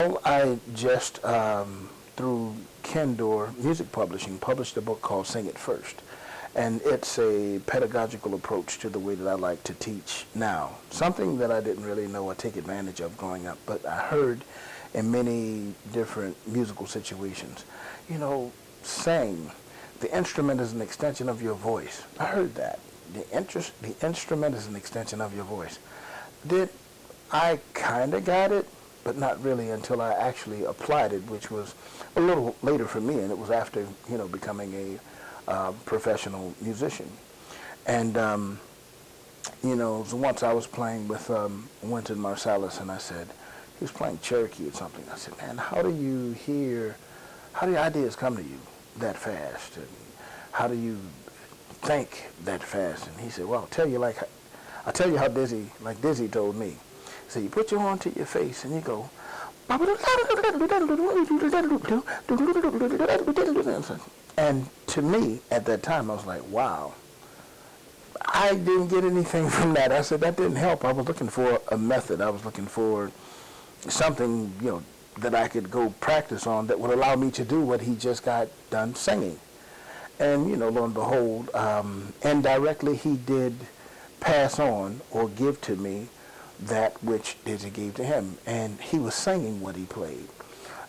Well, I just, through Kendor Music Publishing, published a book called Sing It First. And it's a pedagogical approach to the way that I like to teach now. Something that I didn't really know or take advantage of growing up, but I heard in many different musical situations. You know, sing, the instrument is an extension of your voice. I heard that. The instrument is an extension of your voice. I kind of got it, but not really until I actually applied it, which was a little later for me, and it was after, becoming a professional musician. And, so once I was playing with Wynton Marsalis, and I said, he was playing Cherokee or something. I said, man, how do ideas come to you that fast? And how do you think that fast? And he said, well, I'll tell you how Dizzy told me. So you put your hand to your face and you go, and to me, at that time, I was like, wow. I didn't get anything from that. I said, that didn't help. I was looking for a method. I was looking for something, that I could go practice on that would allow me to do what he just got done singing. And, lo and behold, indirectly he did pass on or give to me that which Dizzy gave to him. And he was singing what he played.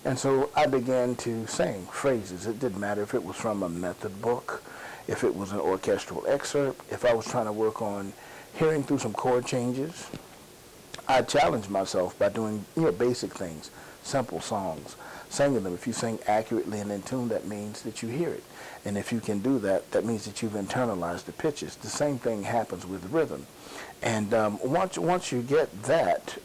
And so I began to sing phrases. It didn't matter if it was from a method book, if it was an orchestral excerpt, if I was trying to work on hearing through some chord changes. I challenged myself by doing basic things, simple songs, singing them. If you sing accurately and in tune, that means that you hear it. And if you can do that, that means that you've internalized the pitches. The same thing happens with rhythm. And once you get that,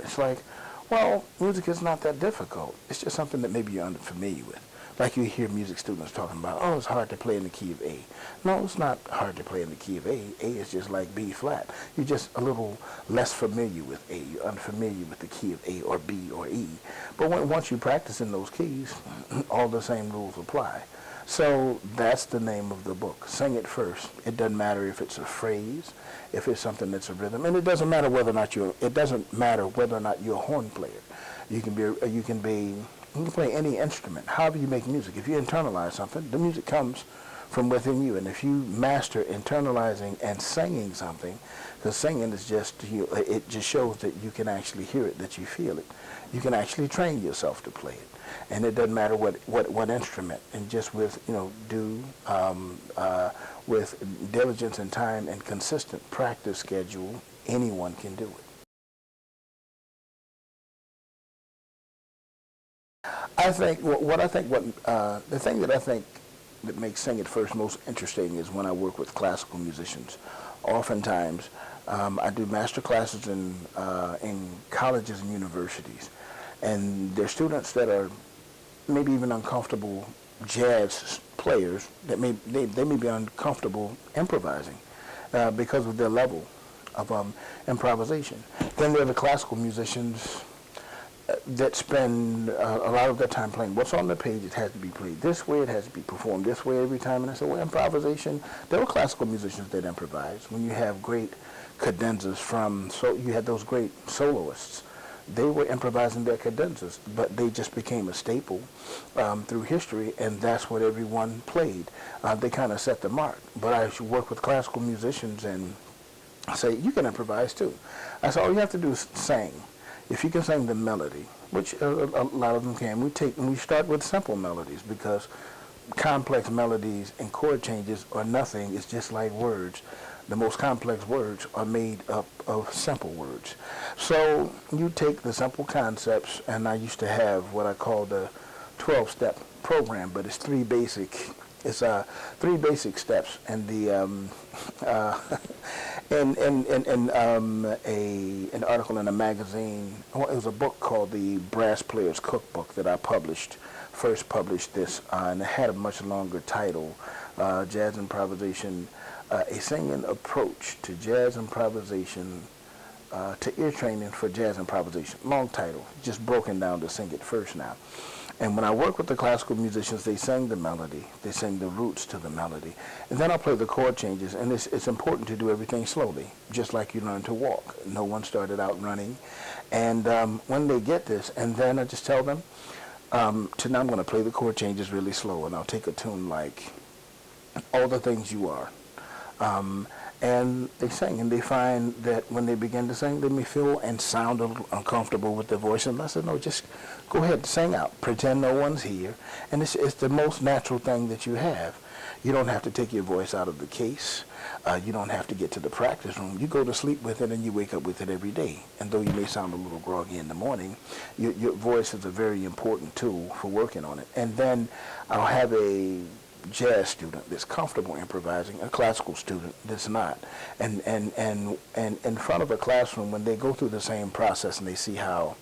it's like, well, music is not that difficult. It's just something that maybe you're unfamiliar with. Like you hear music students talking about, oh, it's hard to play in the key of A. No, it's not hard to play in the key of A. A is just like B flat. You're just a little less familiar with A. You're unfamiliar with the key of A or B or E. But once you practice in those keys, all the same rules apply. So that's the name of the book. Sing it first. It doesn't matter if it's a phrase, if it's something that's a rhythm, and it doesn't matter whether or not you're a horn player. You can play any instrument, however you make music. If you internalize something, the music comes from within you. And if you master internalizing and singing something, because singing is just, it just shows that you can actually hear it, that you feel it. You can actually train yourself to play it. And it doesn't matter what instrument, and just with, with diligence and time and consistent practice schedule, anyone can do it. The thing that I think that makes Sing It First most interesting is when I work with classical musicians. Oftentimes, I do master classes in colleges and universities, and they're students that are maybe even uncomfortable jazz players that they may be uncomfortable improvising because of their level of improvisation. Then there are the classical musicians that spend a lot of their time playing what's on the page. It has to be played this way, it has to be performed this way every time. And I said, well, improvisation, there were classical musicians that improvise. When you have great cadenzas you had those great soloists. They were improvising their cadenzas, but they just became a staple through history, and that's what everyone played. They kind of set the mark. But I work with classical musicians and say, you can improvise too. I said, all you have to do is sing. If you can sing the melody, which a lot of them can, we start with simple melodies, because complex melodies and chord changes are nothing. It's just like words. The most complex words are made up of simple words. So you take the simple concepts, and I used to have what I call the 12-step program, but it's three basic steps. And an article in a magazine, it was a book called the Brass Player's Cookbook that I first published this, and it had a much longer title, Jazz Improvisation, a singing approach to jazz improvisation, to ear training for jazz improvisation. Long title, just broken down to Sing It First now. And when I work with the classical musicians, they sing the melody, they sing the roots to the melody, and then I'll play the chord changes. And it's important to do everything slowly, just like you learn to walk. No one started out running. And when they get this, and then I just tell them, tonight I'm going to play the chord changes really slow, and I'll take a tune like All the Things You Are. And they sing, and they find that when they begin to sing, they may feel and sound a little uncomfortable with their voice. And I said, no, just go ahead and sing out. Pretend no one's here. And it's the most natural thing that you have. You don't have to take your voice out of the case. You don't have to get to the practice room. You go to sleep with it, and you wake up with it every day. And though you may sound a little groggy in the morning, your voice is a very important tool for working on it. And then I'll have a jazz student that's comfortable improvising, a classical student that's not, and in front of a classroom, when they go through the same process and they see how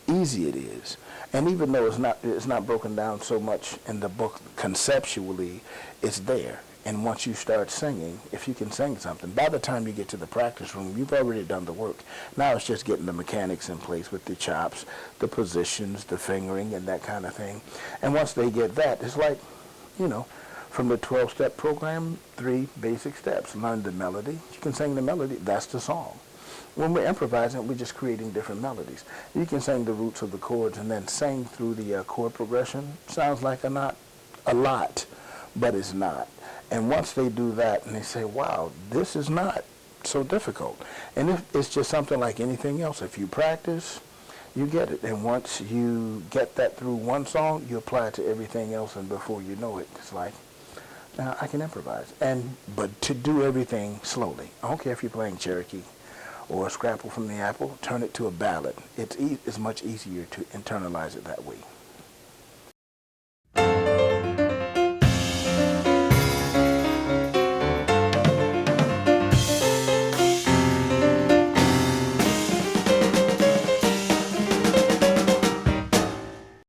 easy it is, and even though it's not broken down so much in the book conceptually, it's there. And once you start singing, if you can sing something, by the time you get to the practice room, you've already done the work. Now it's just getting the mechanics in place with the chops, the positions, the fingering, and that kind of thing. And once they get that, it's like, from the 12-step program, 3 basic steps. Learn the melody. You can sing the melody. That's the song. When we're improvising, we're just creating different melodies. You can sing the roots of the chords and then sing through the chord progression. Sounds like a lot, but it's not. And once they do that and they say, wow, this is not so difficult. And if it's just something like anything else. If you practice, you get it. And once you get that through one song, you apply it to everything else, and before you know it, it's like, now I can improvise. But to do everything slowly. I don't care if you're playing Cherokee or a Scrapple from the Apple, turn it to a ballad. It's much easier to internalize it that way.